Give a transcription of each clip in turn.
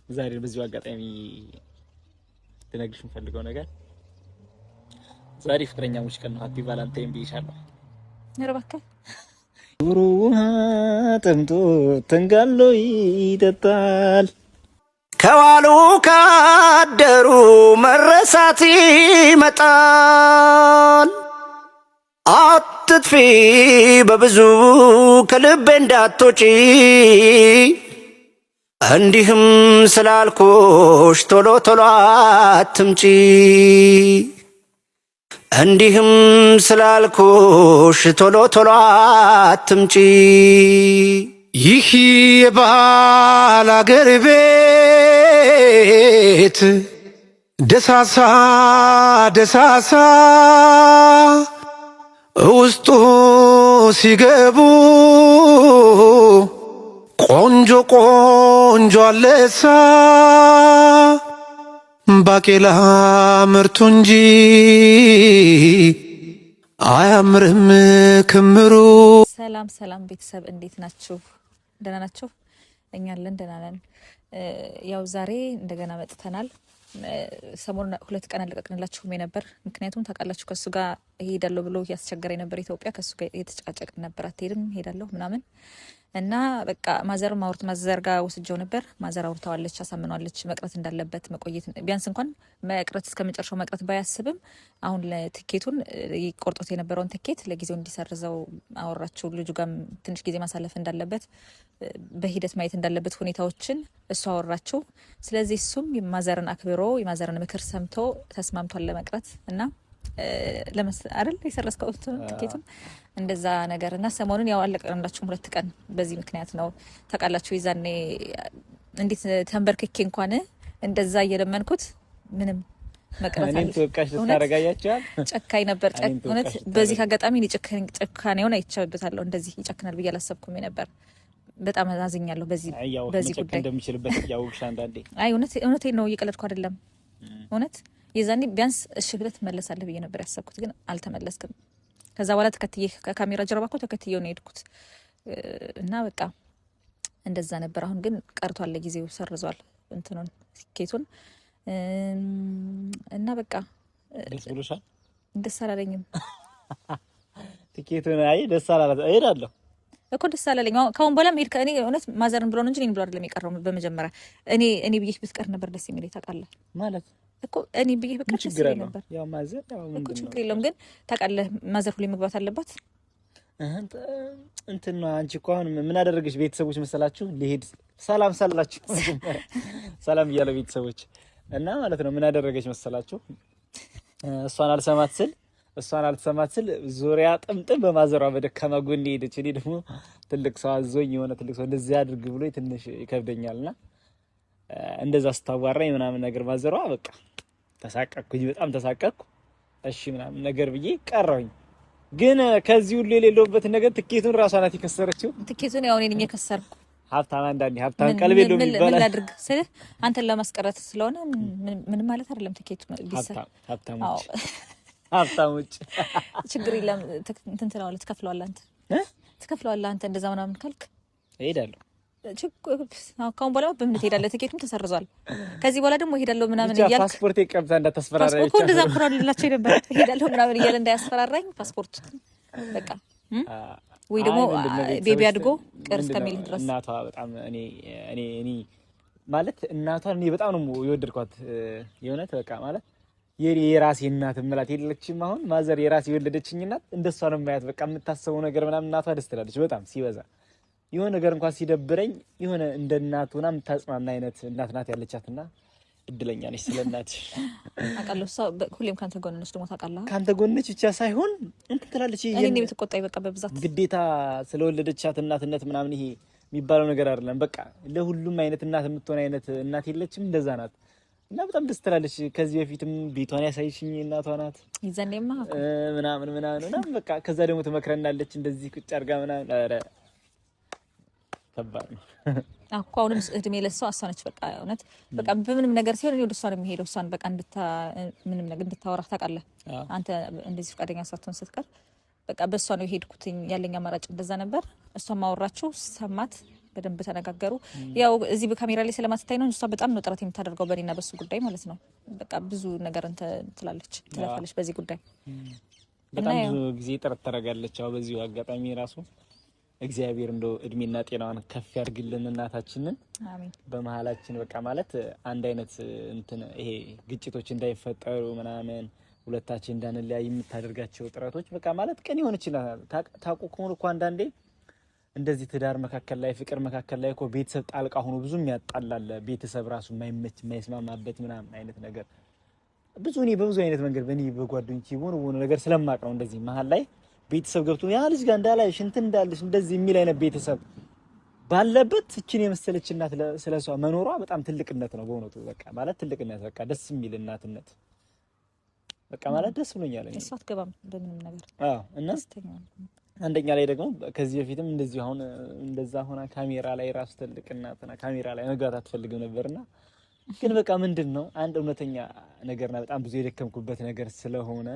ዛሬ በዚሁ አጋጣሚ ልነግርሽ የምፈልገው ነገር ዛሬ ፍቅረኛሞች ቀን ነው። ሃፒ ቫላንታይን ብዬሻለሁ። ኧረ እባክህ ውሃ ጠምቶ ተንጋሎ ይጠጣል። ከዋሉ ካደሩ መረሳት ይመጣል። አትጥፊ በብዙ ከልቤ እንዳትወጪ እንዲህም ስላልኩሽ ቶሎ ቶሎ አትምጪ እንዲህም ስላልኩሽ ቶሎ ቶሎ አትምጪ። ይህ የባህል አገር ቤት ደሳሳ ደሳሳ ውስጡ ሲገቡ ቆንጆ ቆንጆ አለሳ ባቄላ ምርቱ እንጂ አያምርም ክምሩ። ሰላም ሰላም ቤተሰብ እንዴት ናችሁ? ደህና ናችሁ? እኛ አለን ደህና ነን። ያው ዛሬ እንደገና መጥተናል። ሰሞኑን 2 ቀን አለቀቅንላችሁም ነበር። ምክንያቱም ታውቃላችሁ ከሱ ጋር እሄዳለሁ ብሎ ያስቸገረኝ ነበር ኢትዮጵያ። ከሱ ጋር የተጨቃጨቅን ነበር። አትሄድም ሄዳለሁ ምናምን እና በቃ ማዘር ጋር ወስጀው ነበር። ማዘር አውርታዋለች፣ አሳምኗለች መቅረት እንዳለበት መቆየት ቢያንስ እንኳን መቅረት እስከመጨረሻው መቅረት ባያስብም አሁን ለትኬቱን ቆርጦት የነበረውን ትኬት ለጊዜው እንዲሰርዘው አወራችሁ። ልጁ ጋር ትንሽ ጊዜ ማሳለፍ እንዳለበት በሂደት ማየት እንዳለበት ሁኔታዎችን እሱ አወራችሁ። ስለዚህ እሱም የማዘርን አክብሮ የማዘርን ምክር ሰምቶ ተስማምቷል ለመቅረት እና አይደል የሰረስከው ትኬቱን እንደዛ ነገር እና ሰሞኑን ያው አለቀንላችሁም 2 ቀን በዚህ ምክንያት ነው ታውቃላችሁ። ይዛኔ እንዴት ተንበርክኬ እንኳን እንደዛ እየለመንኩት ምንም መቅረት እኔም ተወቃሽ ልታረጋያቻል ጨካኝ ነበር። እውነት በዚህ አጋጣሚ ጨካኔውን አይቻልበታለሁ። እንደዚህ ይጨክናል ብዬ አላሰብኩም ነበር። በጣም አዝኛለሁ በዚህ ጉዳይ እንደሚችልበት ያውቅሽ አንዳንዴ። አይ እውነቴን ነው እየቀለድኩ አይደለም። እውነት የዛኔ ቢያንስ እሺ ብለህ ትመለሳለህ ብዬ ነበር ያሰብኩት፣ ግን አልተመለስክም። ከዛ በኋላ ተከትዬ ከካሜራ ጀርባ እኮ ተከትዬው ነው የሄድኩት እና በቃ እንደዛ ነበር። አሁን ግን ቀርቷል፣ ለጊዜው ሰርዟል እንትኑን ትኬቱን እና በቃ ደስ ብሎሻል? ደስ አላለኝም ትኬቱን። አይ ደስ አላላት እሄዳለሁ እኮ ደስ አላለኝ። ካሁን በኋላ ሄድ ከእኔ እውነት ማዘርን ብሎ ነው እንጂ እኔን ብሎ አይደለም የቀረው። በመጀመሪያ እኔ ብዬሽ ብትቀር ነበር ደስ የሚለኝ ታውቃለህ ማለት እኮ እኔ ብዬ በቃ ደስ ይለኝ ነበር። ያው ማዘር ያው እኮ ችግር የለውም ግን ታውቃለህ ማዘር ሁሌ መግባት አለባት። እንትን ነው። አንቺ እኮ አሁን ምን አደረገሽ? ቤተሰቦች መሰላችሁ ሊሄድ ሰላም ሳላችሁ ሰላም እያለ ቤተሰቦች እና ማለት ነው ምን አደረገች መሰላችሁ? እሷን አልሰማት ስል ዙሪያ ጥምጥም በማዘሯ በደካማ ጎን ሄደች። እኔ ደግሞ ትልቅ ሰው አዞኝ የሆነ ትልቅ ሰው እንደዚህ አድርግ ብሎ ትንሽ ይከብደኛልና እንደዛ ስታዋራኝ ምናምን ነገር ማዘሯ በቃ ተሳቀቅኩኝ፣ በጣም ተሳቀቅኩ። እሺ ምናምን ነገር ብዬ ቀረሁኝ። ግን ከዚህ ሁሉ የሌለውበት ነገር ትኬቱን ራሷ ናት የከሰረችው። ትኬቱን ያው እኔ ነኝ የከሰርኩ። ሀብታም አንዳንዴ ሀብታም ቀልብ የለውም ይባላል። ምን ላድርግ ስልህ አንተን ለማስቀረት ስለሆነ ምንም ማለት አይደለም። ትኬቱ ቢሰር ሀብታሞች ችግር የለም። እንትን ትለዋለህ፣ ትከፍለዋለህ አንተ እንደዛ ምናምን ካልክ እሄዳለሁ። ካሁን በኋላ በምን ትሄዳለህ? ትኬቱም ተሰርዟል። ከዚህ በኋላ ደግሞ እሄዳለሁ ምናምን እያልክ ፓስፖርት ይቀምታ እንዳታስፈራራኝ እኮ እንደዛ ኩራላችሁ ነበር። እሄዳለሁ ምናምን እያለ እንዳያስፈራራኝ ፓስፖርት በቃ ወይ ደግሞ ቤቢ አድጎ ቅርስ ከሚል ድረስ እናቷ በጣም እኔ ማለት እናቷን እኔ በጣም ነው የወደድኳት የእውነት በቃ ማለት የራሴ እናት እምላት የለችም። አሁን ማዘር የራሴ የወለደችኝ እናት እንደሷ ነው የማያት። በቃ የምታስበው ነገር ምናምን እናቷ ደስ ትላለች በጣም ሲበዛ የሆነ ነገር እንኳን ሲደብረኝ የሆነ እንደ እናት ሆና የምታጽናና አይነት እናት ናት ያለቻትና እድለኛ ነች ስለናትሽ። አውቃለሁ እሷ ሁሌም ካንተ ጎን ነች። ደግሞ ታውቃለህ ካንተ ጎን ነች ብቻ ሳይሆን እንትን ትላለች። እኔ የምትቆጣኝ በቃ በብዛት ግዴታ ስለወለደቻት እናትነት ምናምን ይሄ የሚባለው ነገር አይደለም። በቃ ለሁሉም አይነት እናት የምትሆን አይነት እናት የለችም። እንደዛ ናት እና በጣም ደስ ትላለች። ከዚህ በፊትም ቤቷን ያሳይሽኝ እናቷ ናት ይዘኔማ ምናምን በቃ ከዛ ደግሞ ትመክረናለች እንደዚህ ቁጭ አድርጋ ምናምን። ኧረ ከባድ ነው እኮ አሁንም እድሜ ለሷ እሷ ነች። በቃ እውነት በቃ በምንም ነገር ሲሆን እኔ ወደ እሷ ነው የሚሄደው። እሷን በቃ ምንም ነገር እንድታወራ ታውቃለህ አንተ እንደዚህ ፈቃደኛ ሳትሆን ስትቀር በቃ በእሷ ነው የሄድኩት። ያለኝ አማራጭ እንደዛ ነበር። እሷ ማወራችሁ ሰማት በደንብ ተነጋገሩ። ያው እዚህ በካሜራ ላይ ስለማትታይ ነው። እሷ በጣም ነው ጥረት የምታደርገው በእኔና በሱ ጉዳይ ማለት ነው። በቃ ብዙ ነገር ትላለች፣ ትለፋለች በዚህ ጉዳይ በጣም ብዙ ጊዜ ጥረት ታደርጋለች። አዎ በዚሁ አጋጣሚ ራሱ እግዚአብሔር እንደው እድሜና ጤናዋን ከፍ ያድርግልን እናታችንን። አሜን። በመሀላችን በቃ ማለት አንድ አይነት እንትን ይሄ ግጭቶች እንዳይፈጠሩ ምናምን ሁለታችን እንዳንለያይ የምታደርጋቸው ጥረቶች በቃ ማለት ቀን ይሆን ይችላል። ታውቁ ከሆነ እኮ አንዳንዴ እንደዚህ ትዳር መካከል ላይ ፍቅር መካከል ላይ እኮ ቤተሰብ ጣልቃ ሆኖ ብዙ የሚያጣላል። ቤተሰብ ራሱ የማይመች የማይስማማበት ምናምን አይነት ነገር ብዙ እኔ በብዙ አይነት መንገድ በእኔ በጓደኞቼ ሆነ ነገር ስለማቅ ነው እንደዚህ መሀል ላይ ቤተሰብ ገብቶ ያ ልጅ ጋር እንዳላይሽ እንትን እንዳለሽ እንደዚህ የሚል አይነት ቤተሰብ ባለበት እቺን የመሰለች እናት ስለሷ መኖሯ በጣም ትልቅነት ነው በእውነቱ። በቃ ማለት ትልቅነት በቃ ደስ የሚል እናትነት በቃ ማለት ደስ ብሎኛል። እሷ አትገባም በምንም ነገር። አዎ እና አንደኛ ላይ ደግሞ ከዚህ በፊትም እንደዚህ አሁን እንደዛ ሆና ካሜራ ላይ ራስ ትልቅ እናትና ካሜራ ላይ መግባት አትፈልግም ነበርና ግን በቃ ምንድነው አንድ እውነተኛ ነገርና በጣም ብዙ የደከምኩበት ነገር ስለሆነ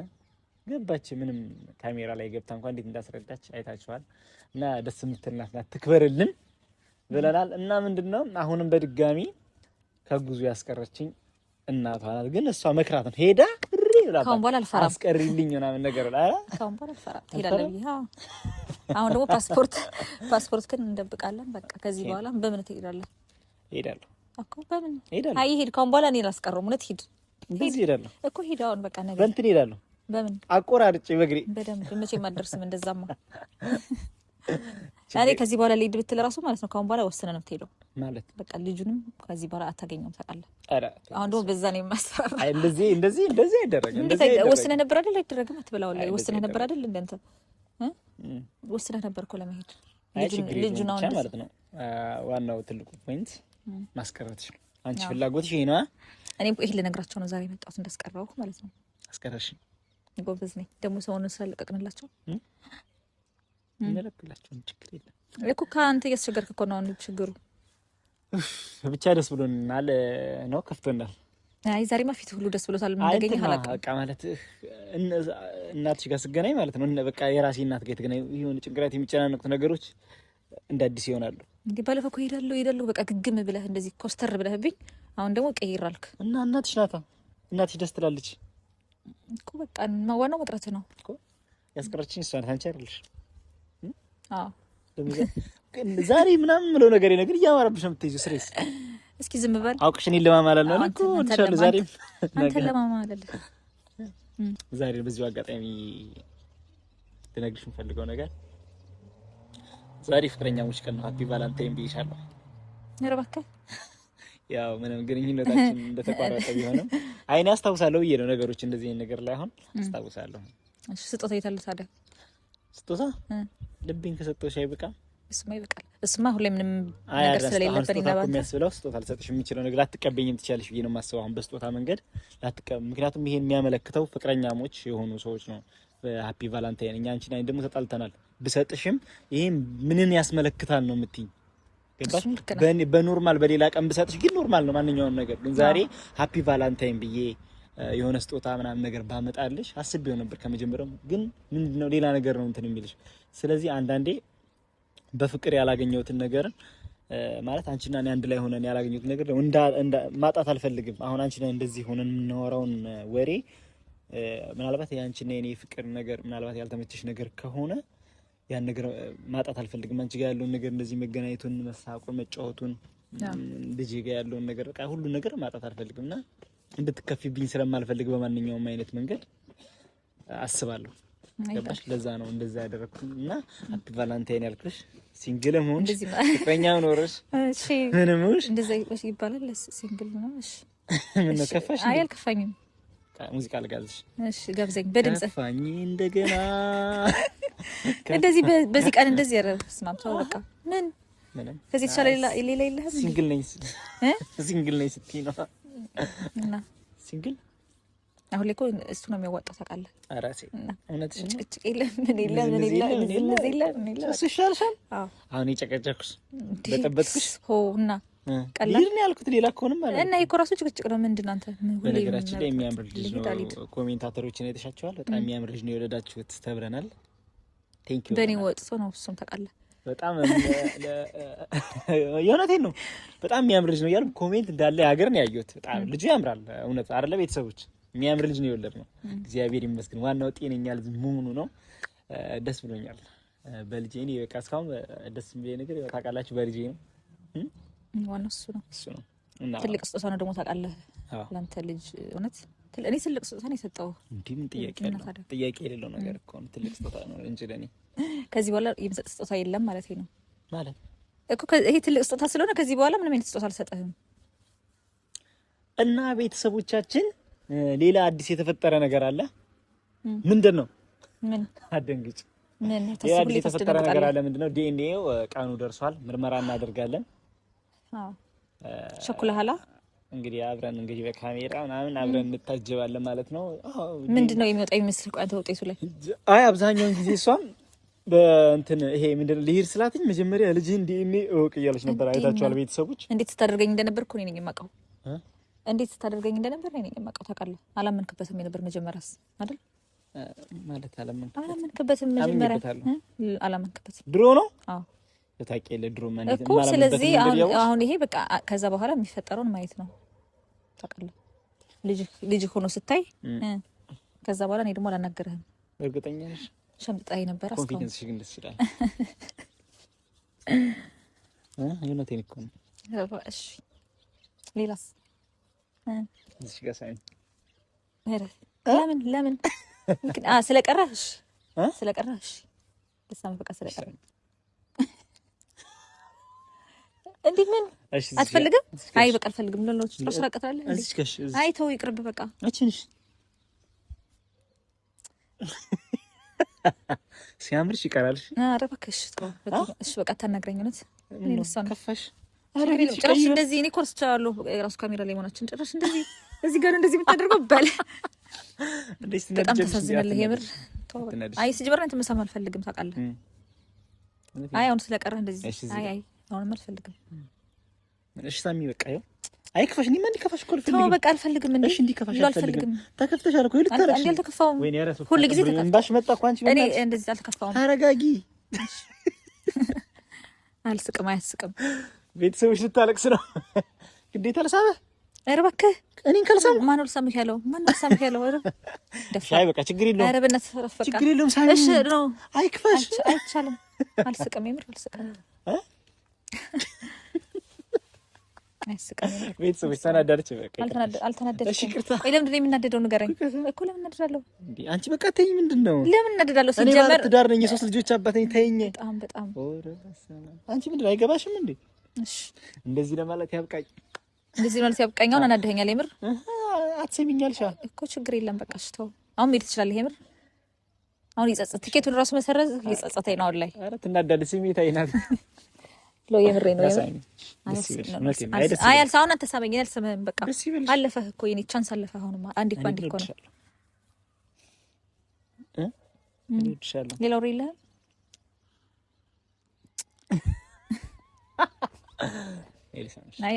ገባች። ምንም ካሜራ ላይ ገብታ እንኳን እንዴት እንዳስረዳች አይታችኋል። እና ደስ የምትል ናት፣ ትክበርልን ብለናል። እና ምንድነው አሁንም በድጋሚ ከጉዞ ያስቀረችኝ እናቷ ናት። ግን እሷ መክራት ነው ሄዳ ካሁን በኋላ አልፈራም አስቀሪልኝ ምናምን ነገር ላይ ካሁን በኋላ አልፈራም ትሄዳለህ። አሁን ደግሞ ፓስፖርት ግን እንደብቃለን። በቃ ከዚህ በኋላ በምን ትሄዳለህ? እሄዳለሁ እኮ በምን ሄዳለሁ? አይ ሄድ ካሁን በኋላ እኔ ላስቀረው እውነት ሂድ እሄዳለሁ እኮ ሂድ። አሁን በቃ ነገር በእንትን እሄዳለሁ በምን አቆራርጬ በእግሬ በደንብ መቼም አልደርስም እንደዛማ። እኔ ከዚህ በኋላ ልሂድ ብትል ራሱ ማለት ነው ካሁን በኋላ ወስነህ ነው የምትሄደው ማለት በቃ ልጁንም ከዚህ በኋላ አታገኘውም ታውቃለህ። አሁን ደግሞ በዛ ነው የማስፈራራ። አይ እንደዚህ አይደረግም። እንደዚህ ወስነህ ነበር አይደል? አይደረግም አትበላው ላይ ወስነህ ነበር አይደል? እንደንተ ወስነህ ነበር እኮ ለመሄድ ልጁን አሁን ማለት ነው። ዋናው ትልቁ ፖይንት ማስቀረትሽ ነው። አንቺ ፍላጎትሽ ይሄ ነው። እኔ ይሄ ልነግራቸው ነው ዛሬ የመጣሁት እንዳስቀረው ማለት ነው። አስቀረሽ ጎበዝ ነኝ ደግሞ ሰሞኑን ስላለቀቅንላቸው እንለቅላቸው ችግር የለም እኮ ከአንተ እያስቸገርክ እኮ ነው አሁን ችግሩ። ብቻ ደስ ብሎናል ነው ከፍቶናል። አይ ዛሬማ ፊት ሁሉ ደስ ብሎታል። ምን እንደገኘ አላውቅም። በቃ ማለት እናትሽ ጋር ስገናኝ ማለት ነው በቃ የራሴ እናት ጋር የተገናኝ ይሁን ጭንቅላት የሚጨናነቁት ነገሮች እንደ አዲስ ይሆናሉ። እንዴ ባለፈው እኮ ሄዳለሁ በቃ ግግም ብለህ እንደዚህ ኮስተር ብለህብኝ አሁን ደግሞ ቀይር አልክ። እና እናትሽ ናታ እናትሽ ደስ ትላለች እኮ በቃ ዋናው መጥራት ነው እኮ ያስቀረችኝ እሷ ናት አንቺ አይደለሽ። አዎ ዛሬ ምናምን ምለው ነገር እያማረብሽ ነው የምትይዘው። ስሬስ እስኪ ዝም በል አውቅሽ እኔን ለማማለል ነው እኮ እንሻለ ዛሬ አንተ ለማማለል ዛሬ በዚሁ አጋጣሚ ልነግርሽ የምፈልገው ነገር ዛሬ ፍቅረኛሞች ቀን ነው። ሃፒ ቫላንታይን ብዬሻለሁ። ኧረ እባክህ ያው ምንም ግንኙነታችን እንደተቋረጠ ቢሆንም አይኔ አስታውሳለሁ ብዬ ነው ነገሮች እንደዚህ ነገር ላይ አሁን አስታውሳለሁ። እሺ ስጦታ የታለ ታዲያ? ስጦታ ልብኝ ከሰጠሁሽ አይበቃም? እሱማ ይበቃል። እሱማ ሁሌ ምንም ነገር ስለሌለበት ይላባል። የሚያስብለው ስጦታ ልሰጥሽ የምችለው ነገር ላትቀበይኝም ትችያለሽ ብዬ ነው የማስበው። አሁን በስጦታ መንገድ ምክንያቱም ይሄን የሚያመለክተው ፍቅረኛሞች የሆኑ ሰዎች ነው። በሃፒ ቫላንታይን እኛ አንቺ ላይ ደግሞ ተጣልተናል ብሰጥሽም ይሄን ምንን ያስመለክታል ነው የምትይኝ? ገባሽ? በኖርማል በሌላ ቀን ብሰጥሽ ግን ኖርማል ነው ማንኛውም ነገር። ግን ዛሬ ሃፒ ቫላንታይን ብዬ የሆነ ስጦታ ምናምን ነገር ባመጣልሽ አስቤው ነበር ከመጀመሪያው። ግን ምንድነው ሌላ ነገር ነው እንትን የሚልሽ። ስለዚህ አንዳንዴ በፍቅር ያላገኘሁትን ነገር ማለት አንቺና እኔ አንድ ላይ ሆነን ያላገኘሁትን ነገር ማጣት አልፈልግም። አሁን አንቺና እንደዚህ ሆነን የምናወራውን ወሬ ምናልባት የአንቺና የኔ ፍቅር ነገር ምናልባት ያልተመቸሽ ነገር ከሆነ ያን ነገር ማጣት አልፈልግም። አንቺ ጋር ያለውን ነገር እንደዚህ መገናኘቱን፣ መሳቁን፣ መጫወቱን ልጅ ጋር ያለውን ነገር በቃ ሁሉ ነገር ማጣት አልፈልግምና እንድትከፊብኝ ስለማልፈልግ በማንኛውም አይነት መንገድ አስባለሁ። ገባሽ? ለዛ ነው እንደዛ ያደረኩት እና ሃፒ ቫላንታይን ያልኩሽ። ሲንግልም ሆንሽ ፍቅረኛም ኖርሽ እሺ ምንም ሆንሽ እንደዛ ይባላል። ሲንግል ነው እሺ ምን ነው ከፋሽ? አይ አልከፋኝም። ሙዚቃ ልጋብዝሽ? እሺ ጋብዘኝ በድምጽ ከፋኝ እንደገና እንደዚህ በዚህ ቀን እንደዚህ ያረስማምታው በቃ ምንም ከዚህ ተሻለ ሌላ የለህም። ሲንግል ነኝ ስትይ ነው እና ሲንግል አሁን ላይ እኮ እሱ ነው የሚያዋጣው ታውቃለህ። አራሴ እውነትሽ ነው። ጭቅጭቅ የለም ምን የለም እሱ ይሻልሻል። አሁን የጨቀጨኩሽ በጠበጥኩሽ እና ቀላል ነው ያልኩት ሌላ ከሆነም ማለት እና እኮ ራሱ ጭቅጭቅ ነው። ምንድን አንተ በነገራችን ላይ የሚያምር ልጅ ነው። ኮሜንታተሮችን አይተሻቸዋል። በጣም የሚያምር ልጅ ነው የወለዳችሁት ተብለናል። ቴንክ ዩ። በእኔ ወጥቶ ነው እሱም ታውቃለህ። በጣም የእውነቴን ነው። በጣም የሚያምር ልጅ ነው እያሉ ኮሜንት እንዳለ ሀገር ነው ያየሁት። በጣም ልጁ ያምራል። እውነት አይደለ ቤተሰቦች? የሚያምር ልጅ ነው የወለድነው። እግዚአብሔር ይመስገን። ዋናው ጤነኛ ልጅ መሆኑ ነው። ደስ ብሎኛል በልጄ። እኔ በቃ እስካሁን ደስ የሚለኝ ነገር ታውቃላችሁ በልጄ ነው። ዋናው እሱ ነው። እና ትልቅ ስጦታ ነው ደግሞ ታውቃለህ ለአንተ ልጅ እውነት እኔ ትልቅ ስጦታ ነው የሰጠው። እንዴ ምን ጥያቄ የሌለው ነገር እኮ ነው። ትልቅ ስጦታ ነው እንጂ ለኔ ከዚህ በኋላ የምሰጥ ስጦታ የለም ማለት ነው። ማለት እኮ ይሄ ትልቅ ስጦታ ስለሆነ ከዚህ በኋላ ምንም አይነት ስጦታ አልሰጠህም። እና ቤተሰቦቻችን ሌላ አዲስ የተፈጠረ ነገር አለ። ምንድን ነው? ምን አደንግጭ። ምን አዲስ የተፈጠረ ነገር አለ? ምንድነው? ዲኤንኤው ቀኑ ደርሷል። ምርመራ እናደርጋለን። ቸኩለሃል። እንግዲህ አብረን በካሜራ ምናምን አብረን እንታጀባለን ማለት ነው። ምንድነው የሚወጣ የሚመስል ቋንቋ ውጤቱ ላይ? አይ አብዛኛውን ጊዜ እሷም በእንትን ይሄ ምንድነው ልሂድ ስላትኝ መጀመሪያ ልጅህን ዲኤንኤ እወቅ እያለች ነበር። አይታችኋል ቤተሰቦች? እንዴት ስታደርገኝ እንደነበር እኮ እኔ ነኝ የማውቀው። እንዴት ስታደርገኝ እንደነበር እኔ ነኝ የማውቀው። ታውቃለህ? አላመንክበትም የነበር መጀመሪያስ አይደል? ማለት አላመንክበትም መጀመሪያ አላመንክበትም። ድሮ ነው? አዎ ታውቂያለ ድሮ ማለት እኮ። ስለዚህ አሁን ይሄ በቃ ከዛ በኋላ የሚፈጠረውን ማየት ነው። ታውቃለህ? ልጅ ሆኖ ስታይ ከዛ በኋላ እኔ ደግሞ አላናገርህም። እርግጠኛ ነሽ? ሸምጣይ ነበር። ኮንፊደንስ ግን ደስ ይላል። የእውነቴን እኮ ነው። እሺ ሌላስ? እዚህ ጋር ሳይን ለምን ስለቀረሽ ስለቀረሽ ለሳም በቃ ስለቀረሽ እንዴ ምን አትፈልግም? አይ በቃ አልፈልግም። ለሎች ተሽራቀታለህ እንዴ? አይ ተው ይቅርብ በቃ። እቺንሽ ሲያምርሽ ይቀራልሽ። ኧረ እባክሽ ተው በቃ። እሺ በቃ ታናግረኝ ነው እኔ ልሳን ከፋሽ። ኧረ ጭራሽ እንደዚህ እኔ ኮርስ ቻለሁ ራሱ ካሜራ ላይ ሆናችን ጭራሽ እንደዚህ እዚህ ጋር እንደዚህ የምታደርገው በለ እንደዚህ በጣም ተሳዝናለህ የምር። አይ ሲጀመር አንተ መሳም አልፈልግም ታውቃለህ። አይ አሁን ስለቀረህ እንደዚህ አይ አሁንም አልፈልግም። እሺ ሳሚ በቃ ይኸው አይክፋሽ። እኔ ማን ይከፋሽ እኮ አልፈልግም። ተው በቃ አልፈልግም። እንዴ እሺ እንዲከፋሽ አልፈልግም። ተከፍተሻል እኮ ልታረሽ አንዴ አልተከፋውም። ወይኔ ያራስ ሁሉ ጊዜ ተከፋ እንባሽ መጣ እኮ አንቺ እኔ እንደዚህ አልተከፋውም። ተረጋጊ። አልስቅም አያስቅም። ቤተሰቦች ልታለቅስ ነው። ግዴታ ልሳበህ? ኧረ እባክህ እኔን ካልሳምኩ ማን ነው ልሳምህ ያለው? ማን ነው ልሳምህ ያለው? ኧረ ሻይ በቃ ችግር የለውም። ኧረ በእናትህ በቃ ችግር የለውም። ሳሚ እሺ ነው አይክፋሽ። አይቻልም። አልስቅም የምር አልስቅም። አያስቅም። ቤተሰቦች ተናደደች። በቃ አልተናደደችም። ቆይ ለምንድን ነው የምናደደው? ንገረኝ እኮ ለምን እናደዳለሁ? እንዴ አንቺ በቃ ተይኝ። ምንድን ነው ለምን እናደዳለሁ? እኔ ሲጀመር ማለት ትዳር ነኝ፣ የሶስት ልጆች አባት ነኝ። ተይኝ። በጣም አንቺ ምንድን ነው አይገባሽም እንዴ? እሺ እንደዚህ ለማለት ያብቃኝ። እንደዚህ ማለት ያብቃኝ። አሁን አናደኸኛል የምር። አትሰሚኛልሽ እኮ ችግር የለም በቃ እሺ ተው። አሁን መሄድ ትችላለህ የምር። አሁን ይጸጸት ቲኬቱን ራሱ መሰረዝ ይጸጸተኝ ነው አሁን ላይ። ኧረ ትናዳለች። ስሜታዊ ናት። ሎ የምሬ ነው። አይ አልሳውን አንተ ሳመኝ አልሰማህም። በቃ አለፈህ እኮ የኔ ቻንስ አለፈህ። አሁንማ አንዴ እኮ ነው ሌላው የለህም። አይ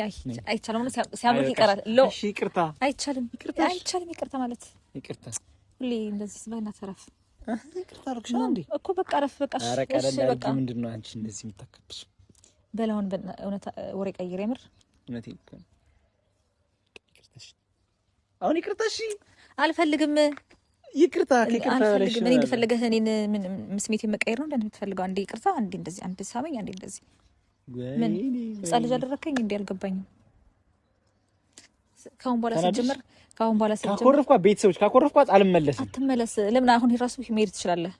አይቻልም። ሲያምር ይቀራል። ሎ እሺ ይቅርታ አይቻልም። ይቅርታ ማለት ይቅርታ ሁሌ እንደዚህ ስባና ተረፍ ይቅርታ አልኩሽ ነው እንዴ እኮ በቃ ረፍ በቃ። እሺ በቃ ምንድነው አንቺ እንደዚህ የምታከብሽ? በላውን በእውነት ወሬ ቀይር የምር እውነቴን እኮ ነው። አሁን ይቅርታ እሺ አልፈልግም። ይቅርታ አልፈልግም። እኔ እንደፈለገህ እኔን ምን ስሜት መቀየር ነው እንደምትፈልገው? አንዴ ይቅርታ፣ አንዴ እንደዚህ፣ አንዴ ሳመኝ፣ አንዴ እንደዚህ። ምን ህፃን ልጅ አደረከኝ እንዴ? አልገባኝም። ካሁን በኋላ ካኮረፍኳት ቤተሰቦች ካኮረፍኳት አልመለስም። አትመለስ። ለምን አሁን ራሱ መሄድ ትችላለህ።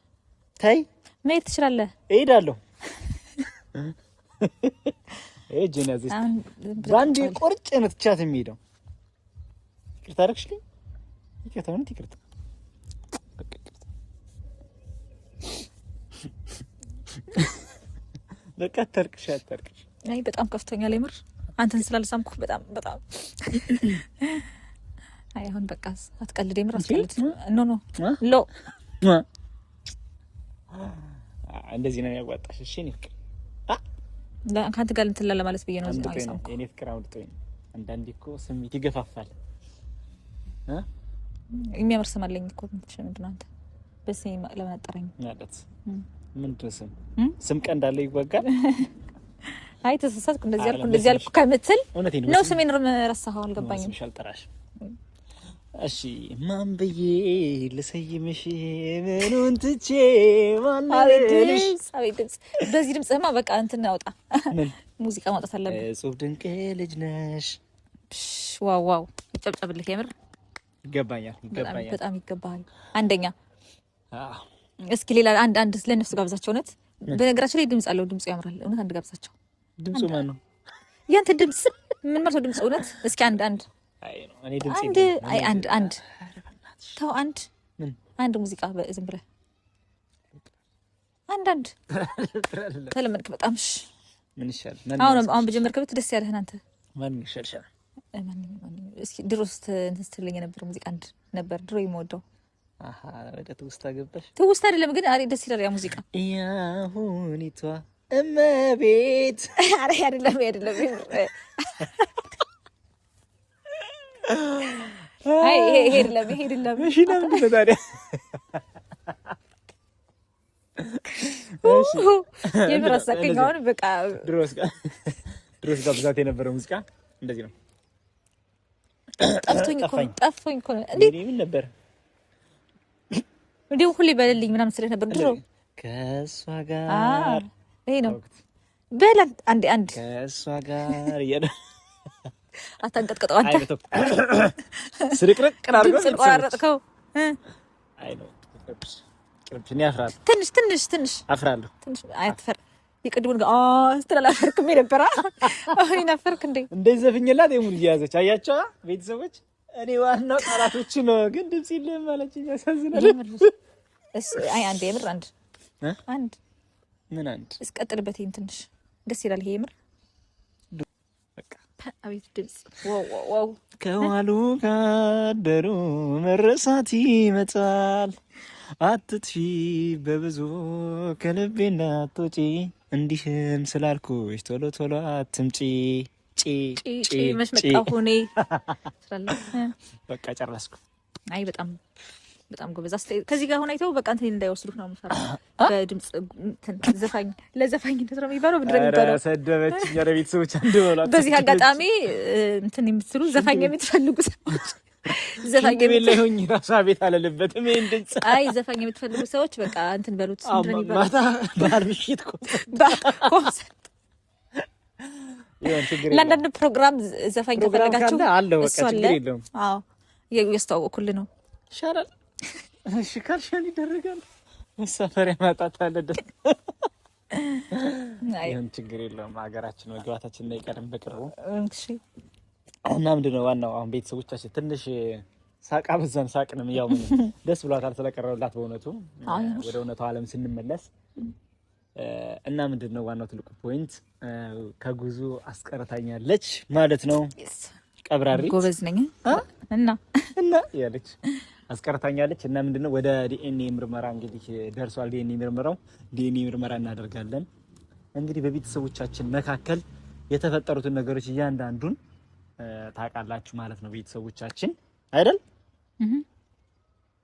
ታይ መሄድ ትችላለህ። እሄዳለሁ። ጀነዚ ባንዴ ቆርጬ ነው ትቻት የሚሄደው። ይቅርታ አደረግሽልኝ? ይቅርታ ምን ይቅርታ? በቃ ተርክሽ። አይ በጣም ከፍቶኛል የምር አንተን ስላልሳምኩ በጣም አይ አሁን በቃ አትቀልድ የምር አትቀልድ። ኖ እንደዚህ ነው የሚያዋጣሽ። እሺ እኔ ፍቅር ከአንተ ጋር እንትን ለማለት ብዬ ነው ሳምኩ። እኔ ፍቅር አውጥቶኝ አንዳንዴ እኮ ስሜት ይገፋፋል። የሚያምር ስም አለኝ እኮ ምንድን ነው አንተ በስሜ ለምን አጠራኝ? ማለት ምንድን ስም ቀን እንዳለ ይወጋል። አይ ተሳሳትኩ እንደዚህ ያልኩ ከምትል ነው ስሜን ረሳኸው አልገባኝም። ስምሽ አልጠራሽም። እሺ ማን ብዬ ልሰይምሽ ምኑን ትቼ ማንልሽ? አቤት ድምጽ በዚህ ድምጽማ በቃ እንትን አውጣ ሙዚቃ ማውጣት አለብህ። እጹብ ድንቅ ልጅ ነሽ። ዋው ይጨብጨብልህ። የምር ይገባኛል በጣም ይገባሃል። አንደኛ እስኪ ሌላ አንድ ለነፍሱ ጋብዛቸው። እውነት በነገራችን ላይ ድምጽ አለው። ድምጹ ያምራል። እውነት አንድ ጋብዛቸው። ድምጹ ማን ነው? ያንተ ድምጽ ምን ማለት ነው? ድምጽ እውነት እስኪ አንድ አይ ነው እኔ ድምጽ አንድ ተው አንድ ሙዚቃ ዝም ብለህ አንድ ተለመድክ በጣም እሺ። ምን ይሻል? አሁን በጀመርከበት ደስ ያለህን አንተ ማን ይሻልሻል? እስኪ ድሮስ እንትን ስትለኝ የነበረ ሙዚቃ አንድ ነበር ድሮ የምወደው። ወደ ትውስታ ገባሽ? ትውስታ አይደለም ግን አሬ ደስ ይላል ያ ሙዚቃ። ያሁኒቷ እመቤት አሬ አይደለም አይ ይሄ አይደለም። እሺ ለምን ታዲያ? እሺ የምራሳከኝ አሁን በቃ ድሮስ ጋር ብዛት የነበረው ሙዚቃ እንደዚህ ነው። ጠፍቶኝ እኮ ነው። እንዴ ምን ነበር? እንዴ ሁሌ በልልኝ ምናምን ስለህ ነበር ድሮ። ከሷ ጋር ይሄ ነው በላን አንድ ከሷ ጋር ያለ አታንቀጥቀጠው አንተ ስርቅርቅ አድርጎ ቆራረጥከው። አይ ነው ቅርብሽኝ ያፍራል። ትንሽ አፍራለሁ። አትፈር ይቅድሙን ስትላላፈርክም ነበር። አሁን ይናፈርክ እንደዚህ ዘፍኝላት የሙሉ ያዘች። አያቸው ቤተሰቦች እኔ ዋናው ቃላቶች ነው ግን ድምጽ የለም ማለት ያሳዝናል። አይ አንድ የምር አንድ ምን አንድ እስቀጥልበት ትንሽ ደስ ይላል። ይሄ የምር በቃ አቤት ድምጽ ዋው ከዋሉ ካደሩ መረሳት ይመጣል። አትጥፊ በብዙ ከልቤ እንዳትወጪ እንዲህም ስላልኩሽ ቶሎ አትምጪ። ጪ መሽመጣሁ እኔ በቃ ጨረስኩ። አይ በጣም ጎበዝ። ከዚህ ጋር ሆነ አይተው በቃ እንትን እንዳይወስዱት ነው የምፈራው። በድምጽ ለዘፋኝ እንትን ነው የሚባለው ብድረሚባለው ሰደበችኝ። ኧረ ቤተሰቦች አንድ በሏት። በዚህ አጋጣሚ እንትን የምትሉ ዘፋኝ የምትፈልጉ ሰዎች ዘፋኝ ቤት ላይ ሆኜ ራሷ ቤት አለልበትም ይሄን ድምጽ። አይ ዘፋኝ የምትፈልጉ ሰዎች በቃ እንትን በሉት። ማታ ባህል ምሽት ኮንሰርት ለአንዳንድ ፕሮግራም ዘፋኝ ከፈለጋችሁ አለ በቃ ችግር የለውም። አዎ ያስተዋወቁልህ ነው ይሻላል። እሺ ካልሻል ይደረጋል። መሳፈሪያ ማጣት አለደ ይሄን ችግር የለውም። ሀገራችን መግባታችን ላይ ቀደም በቅርቡ እሺ። እና ምንድነው ዋናው አሁን ቤተሰቦቻችን ትንሽ ሳቃ በዛን ሳቅንም ያው ደስ ብሏታል ስለቀረውላት በእውነቱ ወደ እውነታው ዓለም ስንመለስ እና ምንድነው ዋናው ትልቁ ፖይንት ከጉዞ አስቀርታኛለች ማለት ነው። ቀብራሪ ጎበዝ ነኝ እና ያለች አስቀርታኛለች። እና ምንድነው ወደ ዲኤንኤ ምርመራ እንግዲህ ደርሷል። ዲኤንኤ ምርመራ እናደርጋለን። እንግዲህ በቤተሰቦቻችን መካከል የተፈጠሩትን ነገሮች እያንዳንዱን ታውቃላችሁ ማለት ነው። ቤተሰቦቻችን አይደል?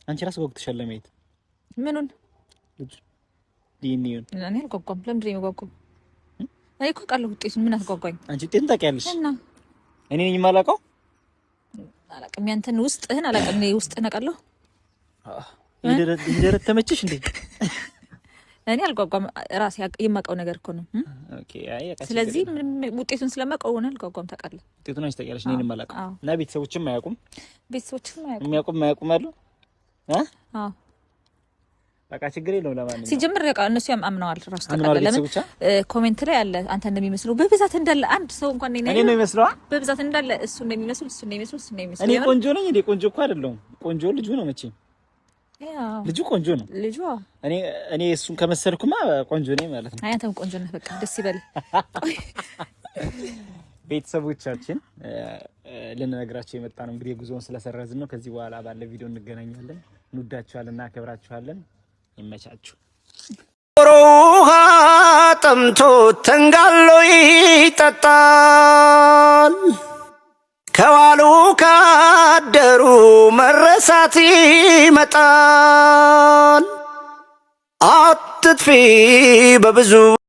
አንቺ ራስ ወቅት ተሸለመይት ምኑን ዲኤንኤውን እኔ አልጓጓም። ለምንድን ነው የጓጓው? እኔ እኮ ቃል ውጤቱን ምን አትጓጓኝ? አንቺ ውጤቱን ታውቂያለሽ እና እኔ ነኝ የማላውቀው። አላውቅም። ያንተን ውስጥህን አላውቅም። እኔ ውስጥህን አውቃለሁ። ይደረት ተመችሽ እንዴ? እኔ አልጓጓም። ራሴ የማውቀው ነገር እኮ ነው። ኦኬ አይ ስለዚህ ውጤቱን ስለማውቀው ነው አልጓጓም። ታውቃለህ? ውጤቱን አንቺ ታውቂያለሽ፣ እኔ ነኝ የማላውቀው። እና ቤተሰቦችም አያውቁም። የሚያውቁም አሉ። አዎ በቃ ችግር የለውም። ለማንኛውም ሲጀምር እነሱ አምነዋል። ራሱ ተቀበለ። ለምን ኮሜንት ላይ አለ አንተ እንደሚመስለው በብዛት እንዳለ አንድ ሰው እንኳን እኔ ነው የሚመስለው በብዛት እንዳለ እሱ እንደሚመስል እኔ ቆንጆ ነኝ እንዴ? ቆንጆ እኮ አይደለሁም። ቆንጆ ልጁ ነው መቼም። ልጁ ቆንጆ ነው ልጁ። እኔ እሱን ከመሰልኩማ ቆንጆ ነኝ ማለት ነው። አንተም ቆንጆ ነህ። በቃ ደስ ይበል። ቤተሰቦቻችን ልንነግራቸው የመጣ ነው እንግዲህ ጉዞውን ስለሰረዝን ነው። ከዚህ በኋላ ባለ ቪዲዮ እንገናኛለን። እንወዳችኋለን፣ እናከብራችኋለን። ይመቻችሁ። ውሃ ጠምቶ ተንጋሎ ይጠጣል። ከዋሉ ካደሩ መረሳት ይመጣል። አትጥፊ በብዙ